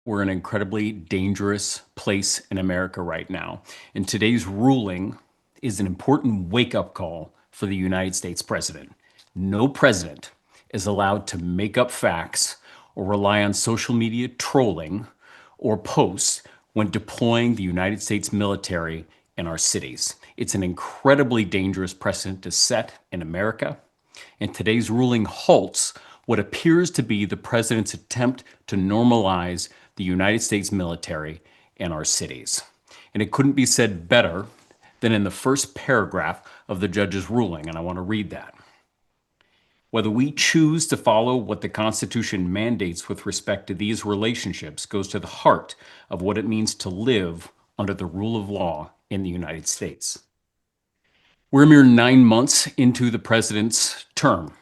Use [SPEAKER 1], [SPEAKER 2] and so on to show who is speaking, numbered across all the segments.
[SPEAKER 1] We're in an incredibly dangerous place in America right now. And today's ruling is an important wake up call for the United States president. No president is allowed to make up facts or rely on social media trolling or posts when deploying the United States military in our cities. It's an incredibly dangerous precedent to set in America. And today's ruling halts what appears to be the president's attempt to normalize the United States military in our cities. And it couldn't be said better than in the first paragraph of the judge's ruling, and I want to read that. Whether we choose to follow what the Constitution mandates with respect to these relationships goes to the heart of what it means to live under the rule of law in the United States. We're a mere 9 months into the president's term.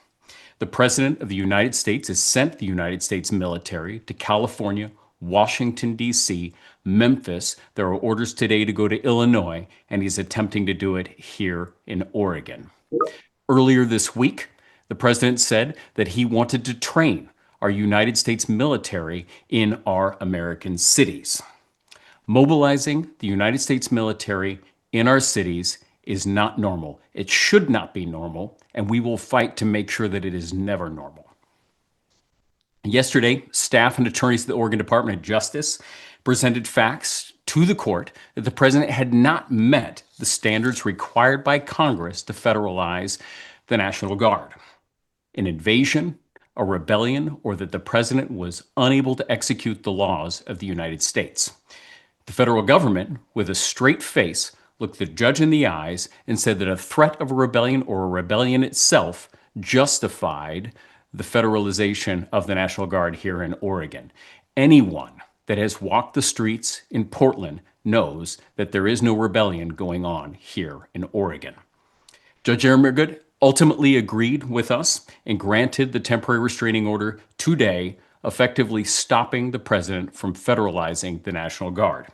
[SPEAKER 1] The President of the United States has sent the United States military to California, Washington, D.C., Memphis. There are orders today to go to Illinois, and he's attempting to do it here in Oregon. Earlier this week, the president said that he wanted to train our United States military in our American cities. Mobilizing the United States military in our cities is not normal. It should not be normal, and we will fight to make sure that it is never normal. Yesterday, staff and attorneys at the Oregon Department of Justice presented facts to the court that the president had not met the standards required by Congress to federalize the National Guard. An invasion, a rebellion, or that the president was unable to execute the laws of the United States. The federal government, with a straight face, looked the judge in the eyes and said that a threat of a rebellion or a rebellion itself justified the federalization of the National Guard here in Oregon. Anyone that has walked the streets in Portland knows that there is no rebellion going on here in Oregon. Judge Ehrmergut ultimately agreed with us and granted the temporary restraining order today, effectively stopping the president from federalizing the National Guard.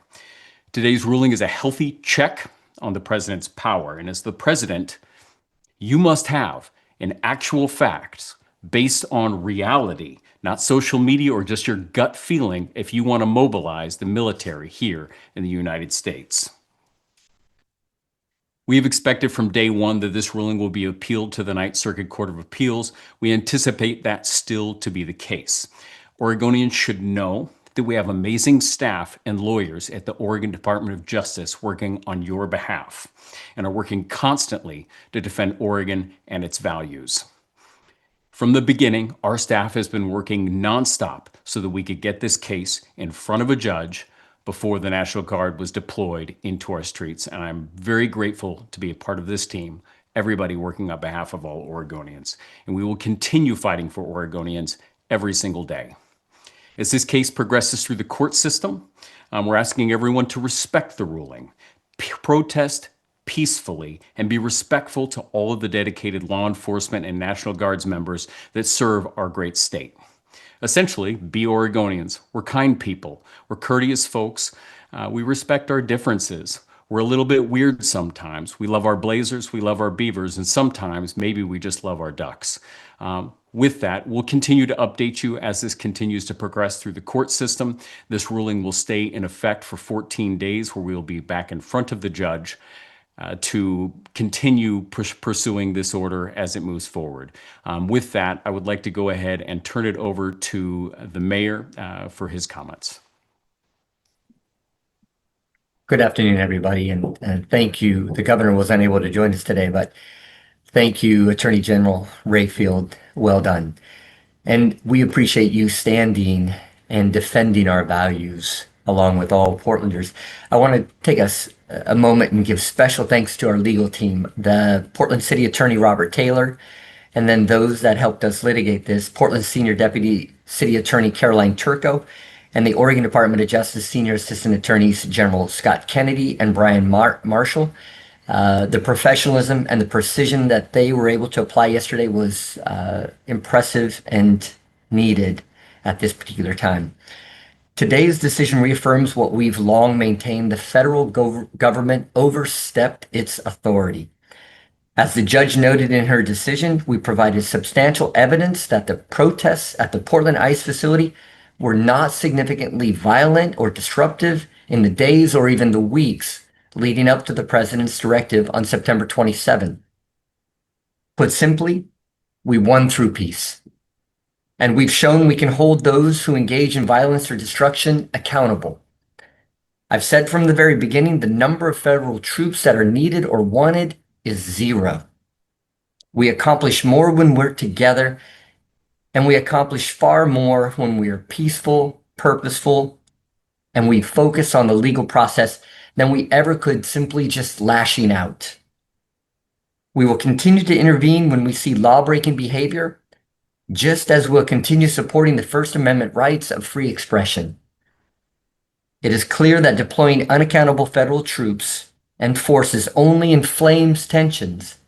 [SPEAKER 1] Today's ruling is a healthy check on the president's power. And as the president, you must have an actual facts based on reality, not social media or just your gut feeling if you want to mobilize the military here in the United States. We have expected from day one that this ruling will be appealed to the Ninth Circuit Court of Appeals. We anticipate that still to be the case. Oregonians should know that we have amazing staff and lawyers at the Oregon Department of Justice working on your behalf and are working constantly to defend Oregon and its values. From the beginning, our staff has been working nonstop so that we could get this case in front of a judge before the National Guard was deployed into our streets. And I'm very grateful to be a part of this team, everybody working on behalf of all Oregonians. And we will continue fighting for Oregonians every single day. As this case progresses through the court system, we're asking everyone to respect the ruling, protest peacefully, and be respectful to all of the dedicated law enforcement and National Guards members that serve our great state. Essentially, be Oregonians. We're kind people. We're courteous folks. We respect our differences. We're a little bit weird sometimes. We love our blazers, we love our beavers, and sometimes maybe we just love our ducks. With that, we'll continue to update you as this continues to progress through the court system. This ruling will stay in effect for 14 days, where we will be back in front of the judge to continue pursuing this order as it moves forward. With that, I would like to go ahead and turn it over to the mayor for his comments.
[SPEAKER 2] Good afternoon, everybody, and thank you. The governor was unable to join us today, but thank you, Attorney General Rayfield. Well done. And we appreciate you standing and defending our values along with all Portlanders. I want to take a moment and give special thanks to our legal team, the Portland City Attorney Robert Taylor, and then those that helped us litigate this, Portland Senior Deputy City Attorney Caroline Turco, and the Oregon Department of Justice Senior Assistant Attorneys General Scott Kennedy and Brian Marshall. The professionalism and the precision that they were able to apply yesterday was impressive and needed at this particular time. Today's decision reaffirms what we've long maintained: the federal government overstepped its authority. As the judge noted in her decision, we provided substantial evidence that the protests at the Portland ICE facility were not significantly violent or disruptive in the days or even the weeks leading up to the president's directive on September 27. Put simply, we won through peace. And we've shown we can hold those who engage in violence or destruction accountable. I've said from the very beginning, the number of federal troops that are needed or wanted is zero. We accomplish more when we're together, and we accomplish far more when we are peaceful, purposeful, and we focus on the legal process than we ever could simply just lashing out. We will continue to intervene when we see law-breaking behavior, just as we'll continue supporting the First Amendment rights of free expression. It is clear that deploying unaccountable federal troops and forces only inflames tensions.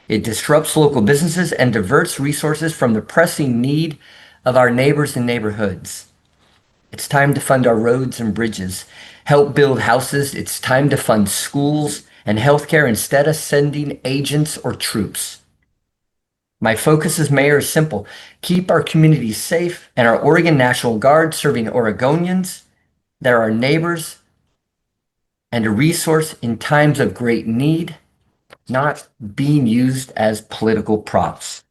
[SPEAKER 2] It disrupts local businesses and diverts resources from the pressing need of our neighbors and neighborhoods. It's time to fund our roads and bridges, help build houses. It's time to fund schools and healthcare instead of sending agents or troops. My focus as mayor is simple: keep our communities safe and our Oregon National Guard serving Oregonians. They're our neighbors and a resource in times of great need, not being used as political props.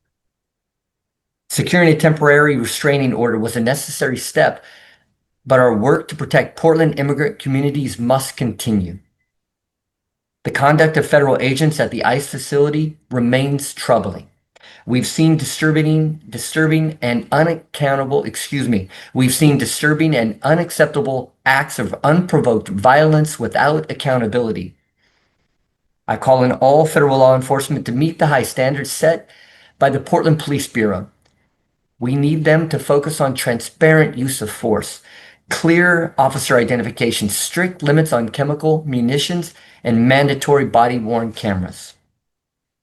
[SPEAKER 2] Securing a temporary restraining order was a necessary step, but our work to protect Portland immigrant communities must continue. The conduct of federal agents at the ICE facility remains troubling. We've seen disturbing and unacceptable acts of unprovoked violence without accountability. I call on all federal law enforcement to meet the high standards set by the Portland Police Bureau. We need them to focus on transparent use of force, clear officer identification, strict limits on chemical munitions, and mandatory body-worn cameras.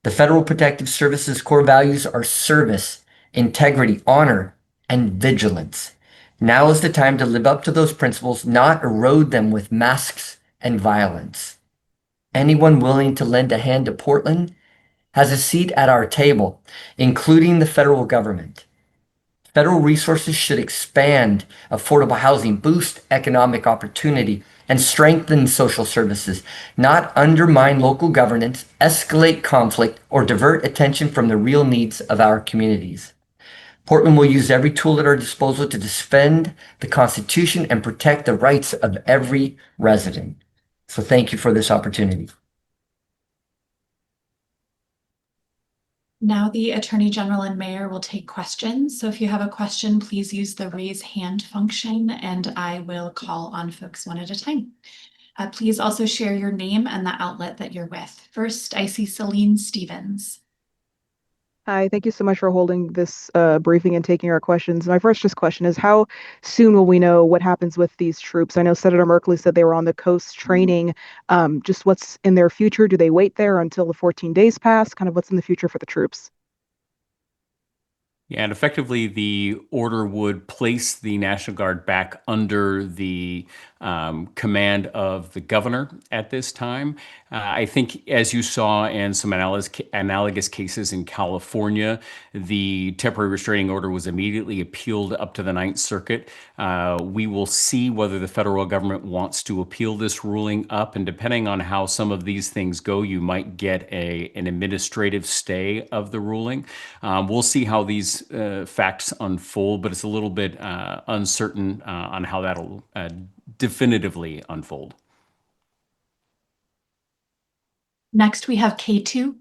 [SPEAKER 2] The Federal Protective Service's core values are service, integrity, honor, and vigilance. Now is the time to live up to those principles, not erode them with masks and violence. Anyone willing to lend a hand to Portland has a seat at our table, including the federal government. Federal resources should expand affordable housing, boost economic opportunity, and strengthen social services, not undermine local governance, escalate conflict, or divert attention from the real needs of our communities. Portland will use every tool at our disposal to defend the Constitution and protect the rights of every resident. So thank you for this opportunity.
[SPEAKER 3] Now the Attorney General and Mayor will take questions. So if you have a question, please use the raise hand function and I will call on folks one at a time. Please also share your name and the outlet that you're with. First, I see Celine Stevens.
[SPEAKER 4] Hi, thank you so much for holding this briefing and taking our questions. My first question is, how soon will we know what happens with these troops? I know Senator Merkley said they were on the coast training. Just what's in their future? Do they wait there until the 14 days pass? Kind of what's in the future for the troops?
[SPEAKER 1] Yeah, and effectively, the order would place the National Guard back under the command of the governor at this time. I think, as you saw in some analogous cases in California, the temporary restraining order was immediately appealed up to the Ninth Circuit. We will see whether the federal government wants to appeal this ruling up, and depending on how some of these things go, you might get an administrative stay of the ruling. We'll see how these facts unfold, but it's a little bit uncertain on how that'll definitively unfold.
[SPEAKER 3] Next, we have K2.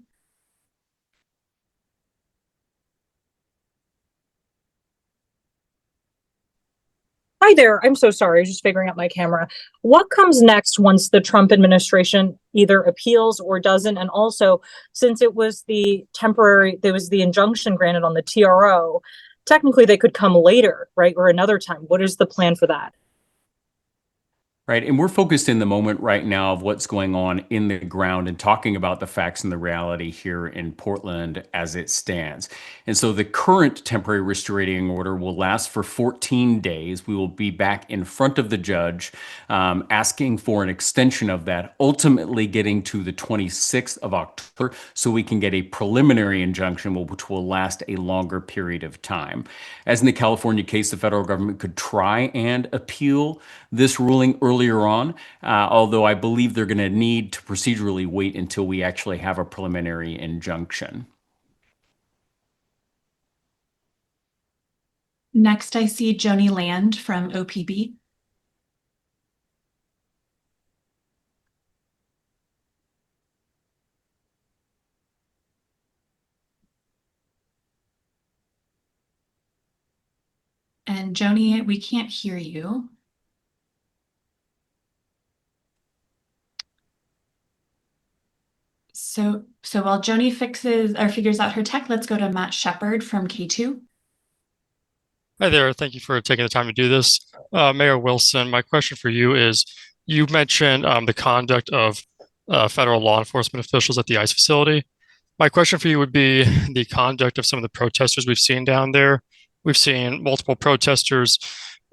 [SPEAKER 5] Hi there. I'm so sorry. I was just figuring out my camera. What comes next once the Trump administration either appeals or doesn't? And also, since it was there was the injunction granted on the TRO, technically they could come later, right? Or another time. What is the plan for that?
[SPEAKER 1] Right. And we're focused in the moment right now of what's going on in the ground and talking about the facts and the reality here in Portland as it stands. And so the current temporary restraining order will last for 14 days. We will be back in front of the judge asking for an extension of that, ultimately getting to the 26th of October so we can get a preliminary injunction which will last a longer period of time. As in the California case, the federal government could try and appeal this ruling earlier on, although I believe they're going to need to procedurally wait until we actually have a preliminary injunction.
[SPEAKER 3] Next, I see Joni Land from OPB. And Joni, we can't hear you. So while Joni figures out her tech, let's go to Matt Shepard from K2.
[SPEAKER 6] Hi there. Thank you for taking the time to do this. Mayor Wilson, my question for you is, you mentioned the conduct of federal law enforcement officials at the ICE facility. My question for you would be the conduct of some of the protesters we've seen down there. We've seen multiple protesters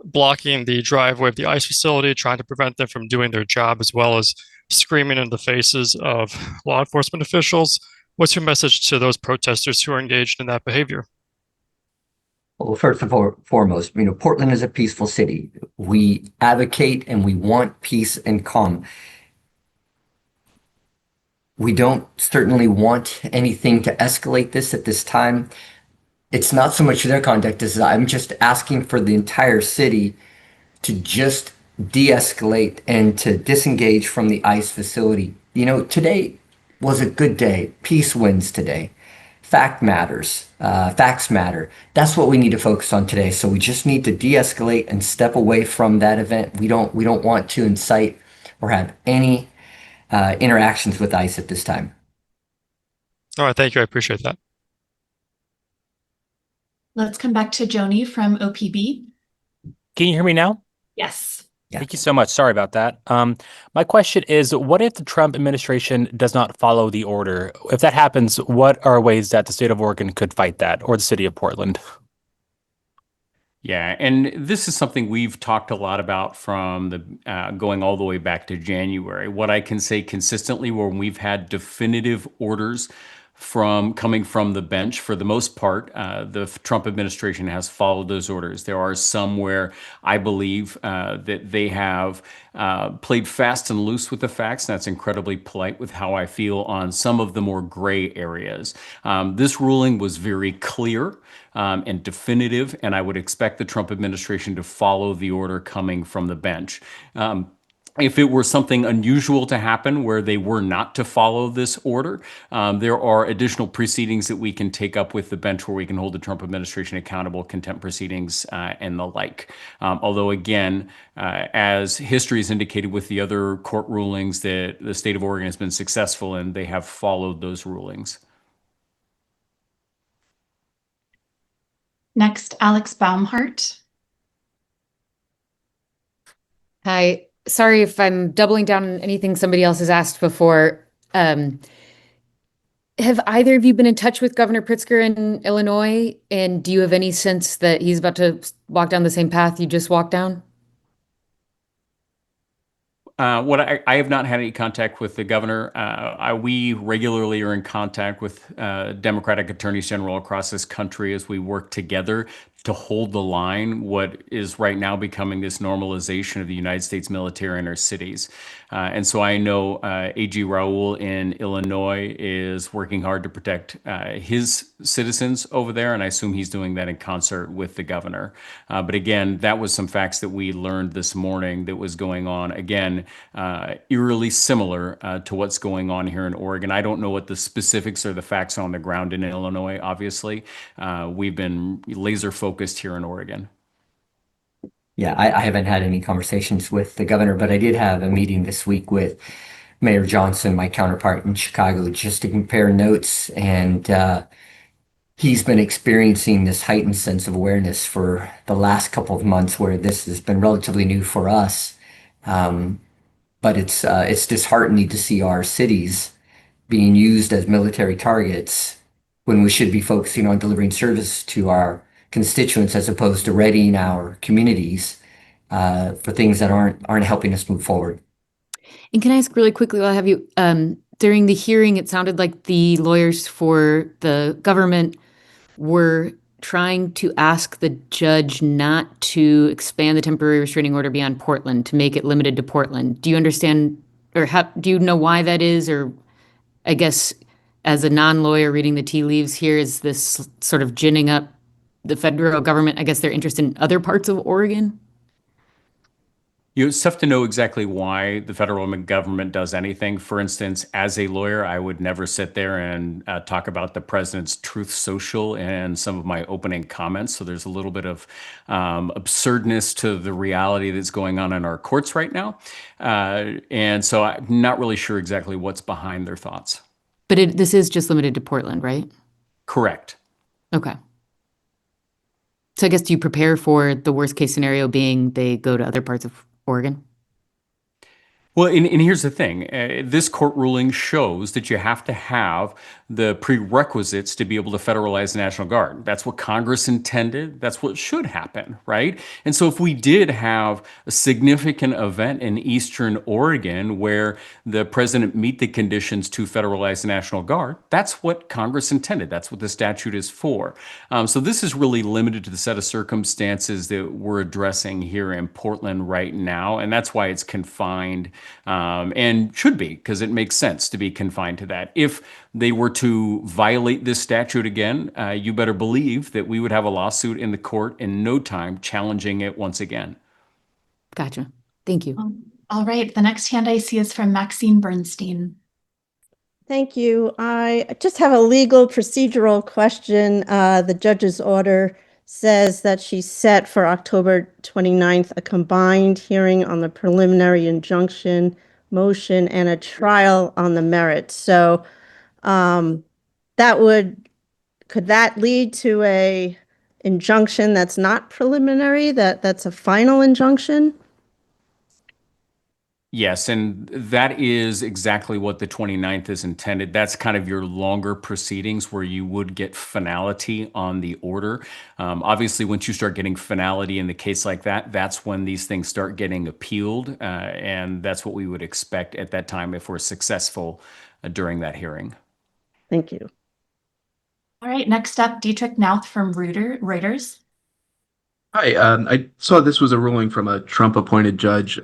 [SPEAKER 6] blocking the driveway of the ICE facility, trying to prevent them from doing their job, as well as screaming in the faces of law enforcement officials. What's your message to those protesters who are engaged in that behavior?
[SPEAKER 2] Well, first and foremost, Portland is a peaceful city. We advocate and we want peace and calm. We don't certainly want anything to escalate this at this time. It's not so much their conduct as I'm just asking for the entire city to just de-escalate and to disengage from the ICE facility. Today was a good day. Peace wins today. Fact matters. Facts matter. That's what we need to focus on today. So we just need to de-escalate and step away from that event. We don't want to incite or have any interactions with ICE at this time.
[SPEAKER 6] All right, thank you. I appreciate that.
[SPEAKER 3] Let's come back to Joni from OPB.
[SPEAKER 7] Can you hear me now?
[SPEAKER 3] Yes.
[SPEAKER 2] Yeah.
[SPEAKER 7] Thank you so much. Sorry about that. My question is, what if the Trump administration does not follow the order? If that happens, what are ways that the state of Oregon could fight that, or the city of Portland?
[SPEAKER 1] Yeah, and this is something we've talked a lot about from the going all the way back to January. What I can say consistently, when we've had definitive orders coming from the bench, for the most part, the Trump administration has followed those orders. There are some where I believe that they have played fast and loose with the facts. And that's incredibly polite with how I feel on some of the more gray areas. This ruling was very clear and definitive, and I would expect the Trump administration to follow the order coming from the bench. If it were something unusual to happen where they were not to follow this order, there are additional proceedings that we can take up with the bench where we can hold the Trump administration accountable, contempt proceedings, and the like. Although, again, as history has indicated with the other court rulings that the state of Oregon has been successful in, they have followed those rulings.
[SPEAKER 3] Next, Alex Baumhart.
[SPEAKER 8] Hi. Sorry if I'm doubling down on anything somebody else has asked before. Have either of you been in touch with Governor Pritzker in Illinois? And do you have any sense that he's about to walk down the same path you just walked down?
[SPEAKER 1] What I have not had any contact with the governor. We regularly are in contact with Democratic attorneys general across this country as we work together to hold the line, what is right now becoming this normalization of the United States military in our cities. And so I know AG Raoul in Illinois is working hard to protect his citizens over there, and I assume he's doing that in concert with the governor. But again, that was some facts that we learned this morning that was going on. Again, eerily similar to what's going on here in Oregon. I don't know what the specifics or the facts on the ground in Illinois, obviously. We've been laser focused here in Oregon.
[SPEAKER 2] Yeah, I haven't had any conversations with the governor, but I did have a meeting this week with Mayor Johnson, my counterpart in Chicago, just to compare notes. And he's been experiencing this heightened sense of awareness for the last couple of months, where this has been relatively new for us. But it's disheartening to see our cities being used as military targets when we should be focusing on delivering service to our constituents as opposed to readying our communities for things that aren't helping us move forward.
[SPEAKER 8] And can I ask really quickly while I have you, during the hearing, it sounded like the lawyers for the government were trying to ask the judge not to expand the temporary restraining order beyond Portland, to make it limited to Portland. Do you understand, or do you know why that is? Or I guess as a non-lawyer reading the tea leaves here, is this sort of ginning up the federal government? I guess they're interested in other parts of Oregon.
[SPEAKER 1] It's tough to know exactly why the federal government does anything. For instance, as a lawyer, I would never sit there and talk about the president's Truth Social and some of my opening comments. So there's a little bit of absurdness to the reality that's going on in our courts right now. And so I'm not really sure exactly what's behind their thoughts.
[SPEAKER 8] But this is just limited to Portland, right?
[SPEAKER 1] Correct.
[SPEAKER 8] Okay. So I guess, do you prepare for the worst case scenario being they go to other parts of Oregon?
[SPEAKER 1] Well, and here's the thing. This court ruling shows that you have to have the prerequisites to be able to federalize the National Guard. That's what Congress intended. That's what should happen, right? And so if we did have a significant event in Eastern Oregon where the president meet the conditions to federalize the National Guard, that's what Congress intended. That's what the statute is for. So this is really limited to the set of circumstances that we're addressing here in Portland right now. And that's why it's confined and should be, because it makes sense to be confined to that. If they were to violate this statute again, you better believe that we would have a lawsuit in the court in no time challenging it once again.
[SPEAKER 8] Gotcha. Thank you.
[SPEAKER 3] All right. The next hand I see is from Maxine Bernstein.
[SPEAKER 9] Thank you. I just have a legal procedural question. The judge's order says that she set for October 29th a combined hearing on the preliminary injunction motion and a trial on the merits. So could that lead to a injunction that's not preliminary, that's a final injunction?
[SPEAKER 1] Yes, and that is exactly what the 29th is intended. That's kind of your longer proceedings where you would get finality on the order. Obviously, once you start getting finality in the case like that, that's when these things start getting appealed. And that's what we would expect at that time if we're successful during that hearing.
[SPEAKER 9] Thank you.
[SPEAKER 3] All right. Next up, Dietrich Nauth from Reuters.
[SPEAKER 10] Hi, I saw this was a ruling from a Trump-appointed judge.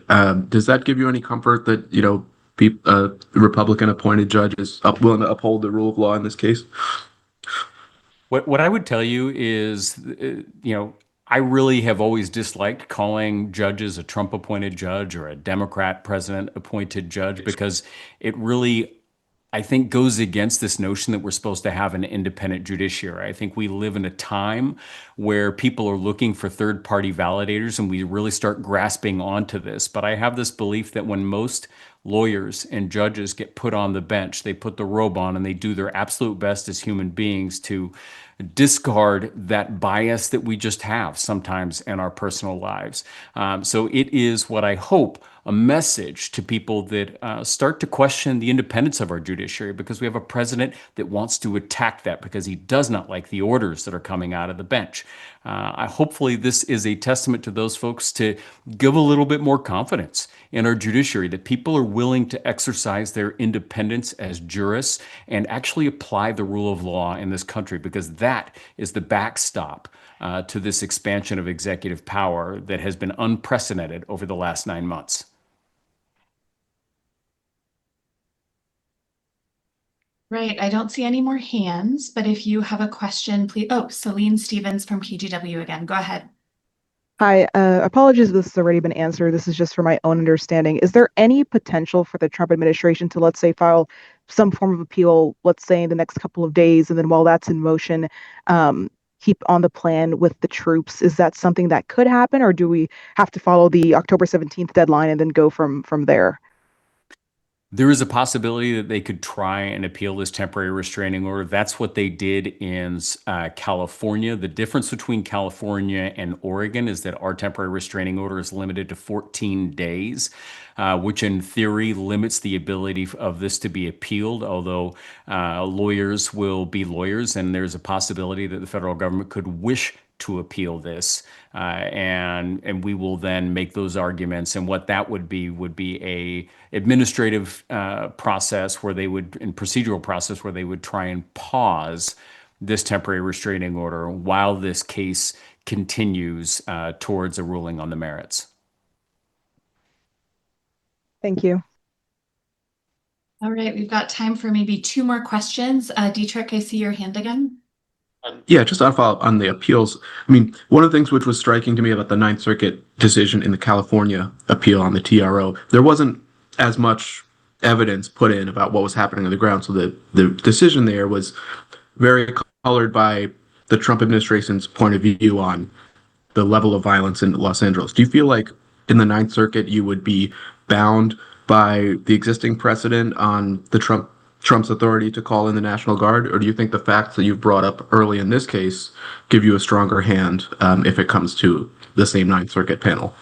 [SPEAKER 10] Does that give you any comfort that, Republican-appointed judge is willing to uphold the rule of law in this case?
[SPEAKER 1] What I would tell you is, I really have always disliked calling judges a Trump-appointed judge or a Democrat president-appointed judge because it really, I think, goes against this notion that we're supposed to have an independent judiciary. I think we live in a time where people are looking for third-party validators, and we really start grasping onto this. But I have this belief that when most lawyers and judges get put on the bench, they put the robe on and they do their absolute best as human beings to discard that bias that we just have sometimes in our personal lives. So it is what I hope a message to people that start to question the independence of our judiciary, because we have a president that wants to attack that because he does not like the orders that are coming out of the bench. Hopefully this is a testament to those folks to give a little bit more confidence in our judiciary, that people are willing to exercise their independence as jurists and actually apply the rule of law in this country, because that is the backstop to this expansion of executive power that has been unprecedented over the last 9 months.
[SPEAKER 3] Right. I don't see any more hands, but if you have a question, please. Oh, Celine Stevens from KGW again. Go ahead.
[SPEAKER 4] Hi, apologies if this has already been answered. This is just for my own understanding. Is there any potential for the Trump administration to, let's say, file some form of appeal, let's say in the next couple of days, and then while that's in motion, keep on the plan with the troops? Is that something that could happen, or do we have to follow the October 17th deadline and then go from there?
[SPEAKER 1] There is a possibility that they could try and appeal this temporary restraining order. That's what they did in California. The difference between California and Oregon is that our temporary restraining order is limited to 14 days, which in theory limits the ability of this to be appealed, although lawyers will be lawyers, and there's a possibility that the federal government could wish to appeal this, and we will then make those arguments. And what that would be a administrative process where they would, and procedural process where they would try and pause this temporary restraining order while this case continues towards a ruling on the merits.
[SPEAKER 4] Thank you.
[SPEAKER 3] All right, we've got time for maybe two more questions. Dietrich, I see your hand again.
[SPEAKER 10] Yeah, just to follow up on the appeals. I mean, one of the things which was striking to me about the Ninth Circuit decision in the California appeal on the TRO, there wasn't as much evidence put in about what was happening on the ground. So the decision there was very colored by the Trump administration's point of view on the level of violence in Los Angeles. Do you feel like in the Ninth Circuit you would be bound by the existing precedent on the Trump's authority to call in the National Guard, or do you think the facts that you've brought up early in this case give you a stronger hand if it comes to the same Ninth Circuit panel?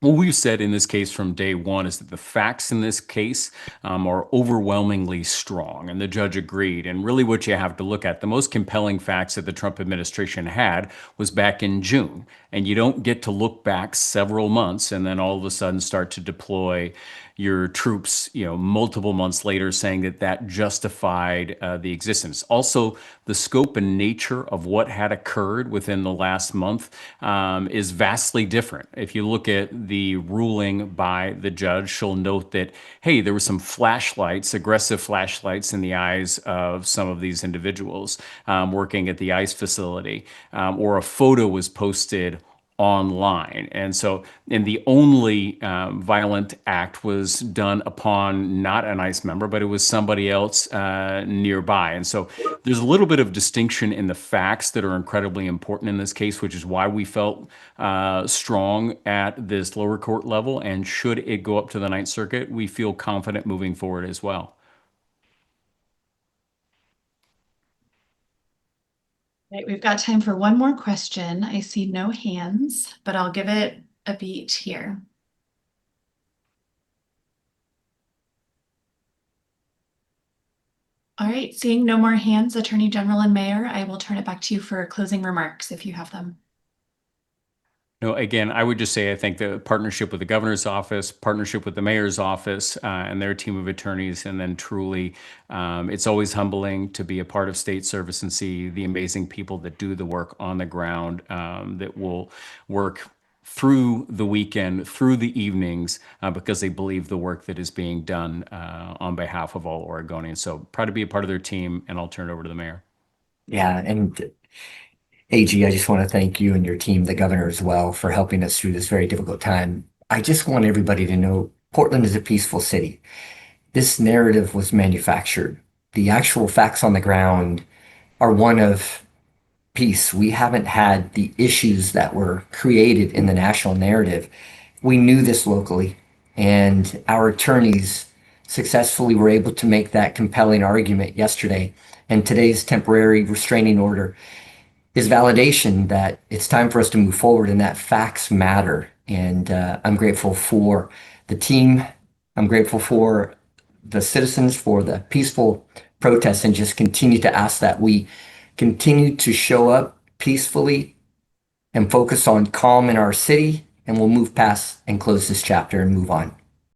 [SPEAKER 1] What we've said in this case from day one is that the facts in this case are overwhelmingly strong, and the judge agreed. And really, what you have to look at, the most compelling facts that the Trump administration had was back in June. And you don't get to look back several months and then all of a sudden start to deploy your troops, multiple months later, saying that that justified the existence. Also, the scope and nature of what had occurred within the last month is vastly different. If you look at the ruling by the judge, she'll note that, hey, there were some flashlights, aggressive flashlights in the eyes of some of these individuals working at the ICE facility, or a photo was posted online. And the only violent act was done upon not an ICE member, but it was somebody else nearby. And so there's a little bit of distinction in the facts that are incredibly important in this case, which is why we felt strong at this lower court level. And should it go up to the Ninth Circuit, we feel confident moving forward as well.
[SPEAKER 3] Right, we've got time for one more question. I see no hands, but I'll give it a beat here. All right, seeing no more hands, Attorney General and Mayor, I will turn it back to you for closing remarks if you have them.
[SPEAKER 1] No, again, I would just say I think the partnership with the governor's office, partnership with the mayor's office and their team of attorneys, and then truly, it's always humbling to be a part of state service and see the amazing people that do the work on the ground, that will work through the weekend, through the evenings, because they believe the work that is being done on behalf of all Oregonians. So proud to be a part of their team, and I'll turn it over to the mayor.
[SPEAKER 2] Yeah, and AG, I just want to thank you and your team, the governor as well, for helping us through this very difficult time. I just want everybody to know Portland is a peaceful city. This narrative was manufactured. The actual facts on the ground are one of peace. We haven't had the issues that were created in the national narrative. We knew this locally, and our attorneys successfully were able to make that compelling argument yesterday. And today's temporary restraining order is validation that it's time for us to move forward and that facts matter. And I'm grateful for the team. I'm grateful for the citizens for the peaceful protests, and just continue to ask that we continue to show up peacefully and focus on calm in our city, and we'll move past and close this chapter and move on.